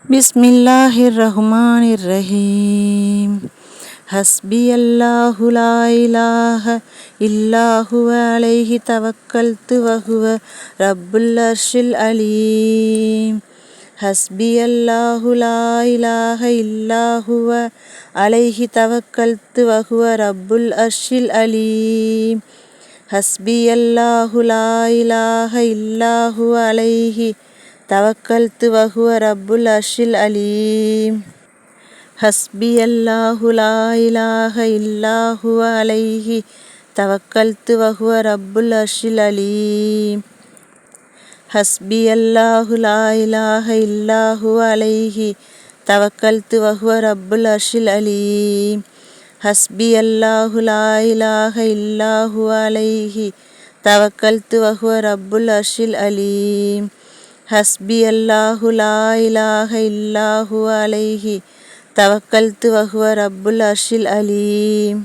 பிஸ்மில்லாஹிர்ரஹ்மானிர்ரஹீம். ஹஸ்பியல்லாஹு லா இலாஹ இல்லா ஹுவ அலைஹி தவக்கல்து வஹுவ ரப்புல் அர்ஷில் அலீம். ஹஸ்பியல்லாஹு லா இலாஹ இல்லா ஹுவ அலைஹி தவக்கல்து வஹுவ ரப்புல் அர்ஷில் அலீம். ஹஸ்பியல்லாஹு லா இலாஹ இல்லா ஹுவ அலைஹி தவக்கல்து வஹுவ ரப்புல் அர்ஷில் அலீம். ஹஸ்பியல்லாஹு லா இலாஹ இல்லா ஹுவ அலைஹி தவக்கல்து வஹுவ ரப்புல் அர்ஷில் அலீம். ஹஸ்பியல்லாஹு லா இலாஹ இல்லா ஹுவ அலைஹி தவக்கல்து வஹுவ ரப்புல் அர்ஷில் அலீம். ஹஸ்பியல்லாஹு லா இலாஹ இல்லா ஹுவ அலைஹி தவக்கல்து வஹுவ ரப்புல் அர்ஷில் அலீம். ஹஸ்பியல்லாஹு லா இலாஹ இல்லா ஹுவ அலைஹி தவக்கல்து வஹுவ ரப்புல் அர்ஷில் அலீம்.